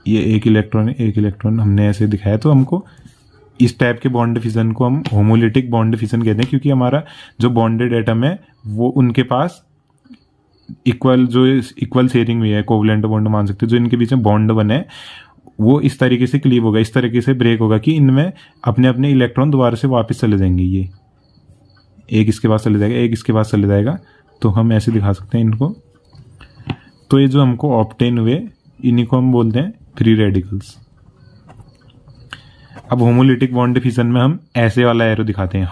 ये एक इलेक्ट्रॉन हमने ऐसे दिखाया। तो हमको इस टाइप के बॉन्ड फिजन को हम होमोलिटिक बॉन्ड फिजन कहते हैं, क्योंकि हमारा जो बॉन्डेड एटम है वो उनके पास इक्वल शेयरिंग हुई है, कोवलेंट बॉन्ड मान सकते हैं। जो इनके बीच में बॉन्ड बने वो इस तरीके से क्लीव होगा, इस तरीके से ब्रेक होगा कि इनमें अपने अपने इलेक्ट्रॉन दोबारा से वापस चले जाएंगे। ये एक इसके पास चले जाएगा, एक इसके पास चले जाएगा। तो हम ऐसे दिखा सकते हैं इनको। तो ये जो हमको ऑब्टेन हुए इन्हीं को हम बोलते हैं फ्री रेडिकल्स। अब होमोलिटिक बॉन्ड फिजन में हम ऐसे वाला एरो दिखाते हैं,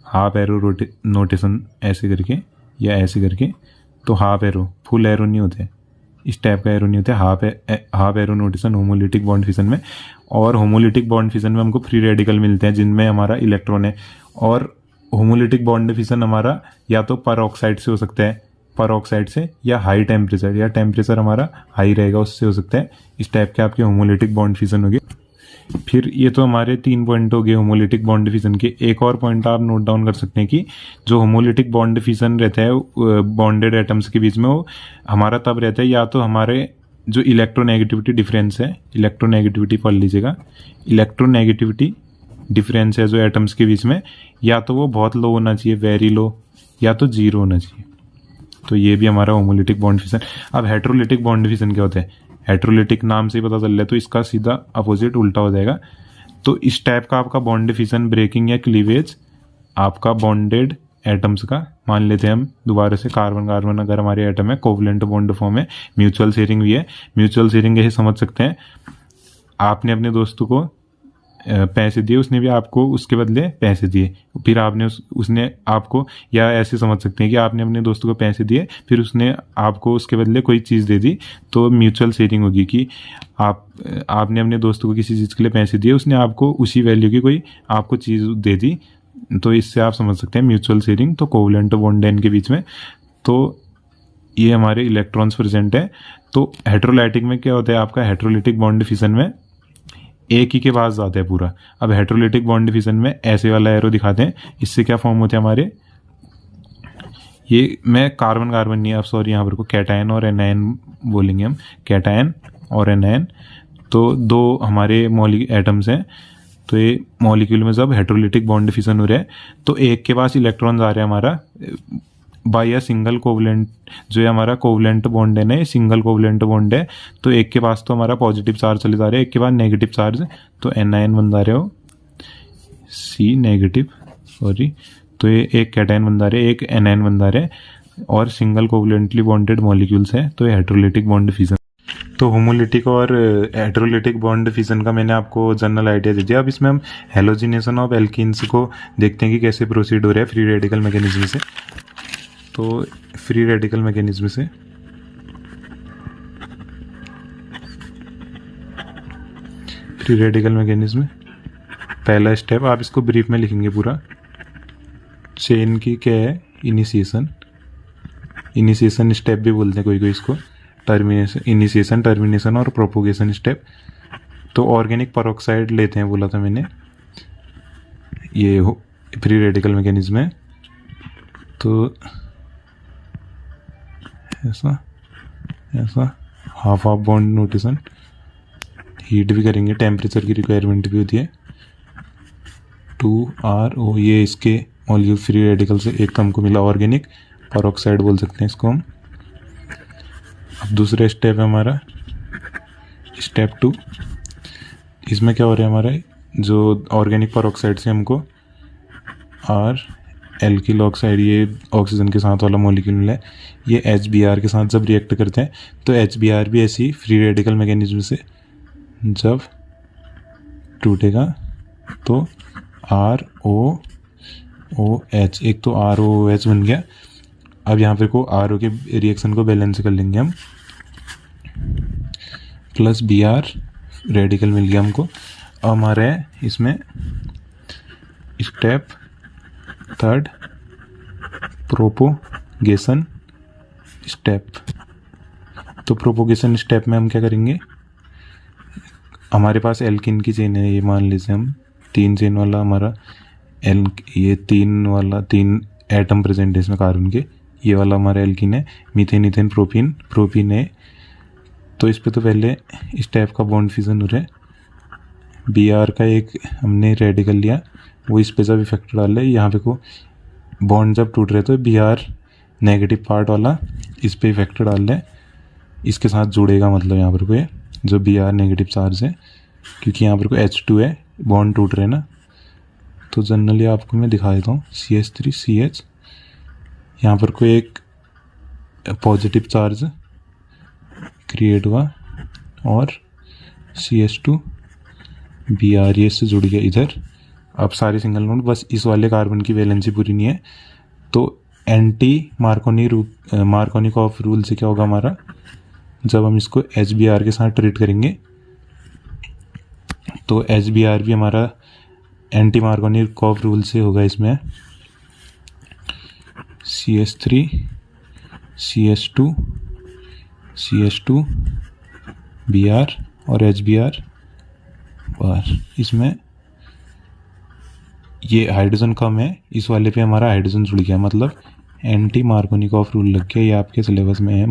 हाफ एरो नोटेशन ऐसे करके या ऐसे करके। तो हाफ एरो, फुल एरो नहीं होते, इस टाइप का एरो नहीं होता है, half arrow notation homolytic bond fission में। और होमोलिटिक बॉन्ड फिशन में हमको फ्री रेडिकल मिलते हैं जिनमें हमारा इलेक्ट्रॉन है। और होमोलिटिक बॉन्ड फिशन हमारा या तो पर ऑक्साइड से हो सकता है, पर ऑक्साइड से, या हाई टेम्परेचर, या टेम्परेचर हमारा हाई रहेगा उससे हो सकता है। इस टाइप के आपके होमोलिटिक बॉन्ड फिशन हो गए। फिर ये तो हमारे 3 पॉइंट हो गए होमोलिटिक बॉन्ड फिशन के। एक और पॉइंट आप नोट डाउन कर सकते हैं कि जो होमोलिटिक बॉन्ड फिशन रहता है बॉन्डेड एटम्स के बीच में, वो हमारा तब रहता है या तो हमारे जो इलेक्ट्रोनेगेटिविटी डिफरेंस है, इलेक्ट्रोनेगेटिविटी पढ़ लीजिएगा, इलेक्ट्रोनेगेटिविटी डिफरेंस है जो एटम्स के बीच में, या तो वो बहुत लो होना चाहिए, वेरी लो, या तो जीरो होना चाहिए। तो ये भी हमारा होमोलिटिक बॉन्ड फिशन। अब हेट्रोलिटिक बॉन्ड फिशन क्या होता है? हेट्रोलिटिक नाम से ही पता चल रहा है, तो इसका सीधा अपोजिट उल्टा हो जाएगा। तो इस टाइप का आपका बॉन्ड फिशन, ब्रेकिंग या क्लीवेज आपका बॉन्डेड एटम्स का, मान लेते हैं हम दोबारा से कार्बन कार्बन अगर हमारे एटम है, कोवलेंट बॉन्ड फॉर्म है, म्यूचुअल शेयरिंग भी है। म्यूचुअल शेयरिंग यही समझ सकते हैं, आपने अपने दोस्तों को पैसे दिए, उसने भी आपको उसके बदले पैसे दिए, फिर आपने उसने आपको, या ऐसे समझ सकते हैं कि आपने अपने दोस्तों को पैसे दिए, फिर उसने आपको उसके बदले कोई चीज़ दे दी, तो म्यूचुअल शेयरिंग होगी कि आपने अपने दोस्तों को किसी चीज़ के लिए पैसे दिए, उसने आपको उसी वैल्यू की कोई आपको चीज़ दे दी। तो इससे आप समझ सकते हैं म्यूचुअल शेयरिंग। तो कोवलेंट बॉन्ड है इनके बीच में। तो ये हमारे इलेक्ट्रॉन्स प्रेजेंट है। तो हेट्रोलाइटिक में क्या होता है आपका, हेट्रोलिटिक बॉन्ड फिशन में एक ही के पास जाता है पूरा। अब हेट्रोलिटिक बॉन्ड फिशन में ऐसे वाला एरो दिखाते हैं, इससे क्या फॉर्म होते हैं हमारे, ये मैं कार्बन कार्बन नहीं है, आप सॉरी, यहाँ पर को कैटायन और एनायन बोलेंगे हम, कैटायन और एनायन। तो दो हमारे एटम्स हैं, तो ये मॉलिक्यूल में जब हेट्रोलिटिक बॉन्ड फिशन हो रहा है तो एक के पास इलेक्ट्रॉन्स आ रहा है हमारा बाय अ सिंगल कोवलेंट, जो है हमारा कोवलेंट बॉन्ड है ना, ये सिंगल कोवलेंट बॉन्ड है। तो एक के पास तो हमारा पॉजिटिव चार्ज चले जा रहे हैं, एक के पास नेगेटिव चार्ज, तो एनायन बन जा रहे हो, सी नेगेटिव, सॉरी। तो ये एक कैटायन बन जा रहे, एक एनायन बन जा रहे, और सिंगल कोवलेंटली बॉन्डेड मॉलिक्यूल्स है, तो ये हेट्रोलिटिक बॉन्ड फिशन। तो होमोलिटिक और हेट्रोलिटिक बॉन्ड फिशन का मैंने आपको जनरल आइडिया दे दिया। अब इसमें हम हेलोजिनेशन ऑफ एल्कीन्स को देखते हैं कि कैसे प्रोसीड हो रहा है फ्री रेडिकल मैकेनिज्म से। तो फ्री रेडिकल मैकेनिज्म से पहला स्टेप, आप इसको ब्रीफ में लिखेंगे पूरा। चेन की क्या है, इनिशिएशन स्टेप भी बोलते हैं कोई कोई इसको, इनिशिएशन, टर्मिनेशन और प्रोपोगेशन स्टेप। तो ऑर्गेनिक परऑक्साइड लेते हैं बोला था मैंने, ये फ्री रेडिकल मैकेनिज्म है। तो ऐसा हाफ बॉन्ड नोटेशन, हीट भी करेंगे, टेम्परेचर की रिक्वायरमेंट भी होती है। 2RO, ये इसके मॉलिक्यूल फ्री रेडिकल से एक हमको मिला, ऑर्गेनिक परऑक्साइड बोल सकते हैं इसको हम। अब दूसरा स्टेप है हमारा स्टेप 2। इसमें क्या हो रहा है हमारा, जो ऑर्गेनिक परऑक्साइड से हमको एल्किल ऑक्साइड, ये ऑक्सीजन के साथ वाला मॉलिक्यूल मिला है, ये HBr के साथ जब रिएक्ट करते हैं तो HBr भी ऐसी फ्री रेडिकल मैकेनिज्म से जब टूटेगा तो ROOH, एक तो ROOH बन गया। अब यहाँ पे को RO के रिएक्शन को बैलेंस कर लेंगे हम, प्लस Br रेडिकल मिल गया हमको। अब हमारा है इसमें स्टेप 3, प्रोपोगेशन स्टेप। तो प्रोपोगेशन स्टेप में हम क्या करेंगे, हमारे पास एल्किन की चेन है, ये मान लीजिए हम 3 चेन वाला हमारा ये 3 एटम प्रेजेंट है इसमें कार्बन के, ये वाला हमारा एल्किन है, मीथेन, इथेन, प्रोपीन है। तो इस पे तो पहले इस टाइप का बॉन्ड फिजन हो रहा है। Br का एक हमने रेडिकल लिया, वो इस पे जब इफेक्ट डाल रहा है, यहाँ पे को बॉन्ड जब टूट रहे तो Br नेगेटिव पार्ट वाला इस पे इफेक्ट डाल रहा है, इसके साथ जुड़ेगा, मतलब यहाँ पर को ये जो Br नेगेटिव चार्ज है, क्योंकि यहाँ पर को H2 है, बॉन्ड टूट रहे ना। तो जनरली आपको मैं दिखा देता हूँ, CH3CH, यहाँ पर को एक पॉजिटिव चार्ज क्रिएट हुआ, और CH2 Br ये इससे जुड़ गया इधर। अब सारे सिंगल बॉन्ड, बस इस वाले कार्बन की वैलेंसी पूरी नहीं है, तो एंटी मार्कोनिकॉफ रूल से क्या होगा हमारा, जब हम इसको HBr के साथ ट्रीट करेंगे तो HBr भी हमारा एंटी मार्कोनिकॉफ रूल से होगा। इसमें CH3 CH2 CH2 Br और HBr बार। इसमें ये हाइड्रोजन कम है, इस वाले पे हमारा हाइड्रोजन जुड़ गया, मतलब एंटी मार्कोनिकॉफ रूल लग गया। ये आपके सिलेबस में है,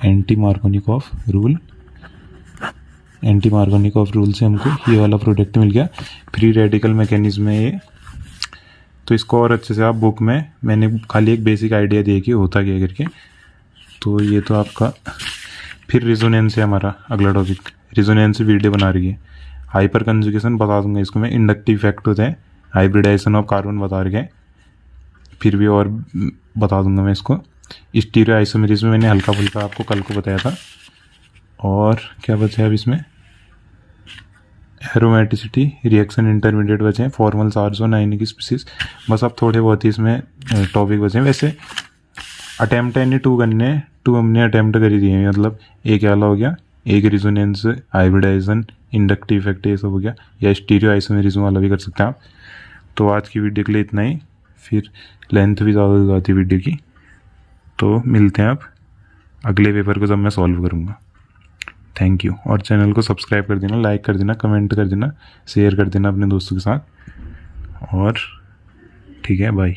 anti Markovnikov rule. Anti Markovnikov rule से हमको ये वाला प्रोडक्ट मिल गया। फ्री रेडिकल मैकेनिज्म है ये, तो इसको और अच्छे से आप बुक में, मैंने खाली एक बेसिक आइडिया दिया कि होता क्या करके। तो ये तो आपका फिर रिजोनेंस है हमारा अगला टॉपिक। रिजोनेंस वीडियो बना रही है। हाइपर कंजुगेशन बता दूंगा इसको मैं, इंडक्टिव इफेक्ट होते हैं, हाइब्रिडाइजेशन ऑफ कार्बन बता रहे हैं, फिर भी और बता दूंगा मैं इसको। स्टीरियो आइसोमेरिज्म में मैंने हल्का फुल्का आपको कल को बताया था। और क्या बचा है अब इसमें, एरोमेटिसिटी, रिएक्शन इंटरमीडिएट बचे हैं, फॉर्मल चार्ज और आयनिक स्पीसीज। बस अब थोड़े बहुत ही इसमें टॉपिक बचे हैं। वैसे अटैम्प्ट है 2 करने, 2 हमने अटैम्प्ट कर ही दिए हैं, मतलब एक वाला हो गया, एक रिजोनेंस, हाइब्रिडाइजेशन, इंडक्टिव इफेक्ट, ये सब हो गया, या स्टीरियो आइसोमेरिज्म वाला भी कर सकते हैं आप। तो आज की वीडियो के लिए इतना ही, फिर लेंथ भी ज़्यादा हो जाती है वीडियो की। तो मिलते हैं आप अगले पेपर को जब मैं सॉल्व करूँगा। Thank you. और चैनल को सब्सक्राइब कर देना, लाइक कर देना, कमेंट कर देना, शेयर कर देना अपने दोस्तों के साथ। और ठीक है, बाय।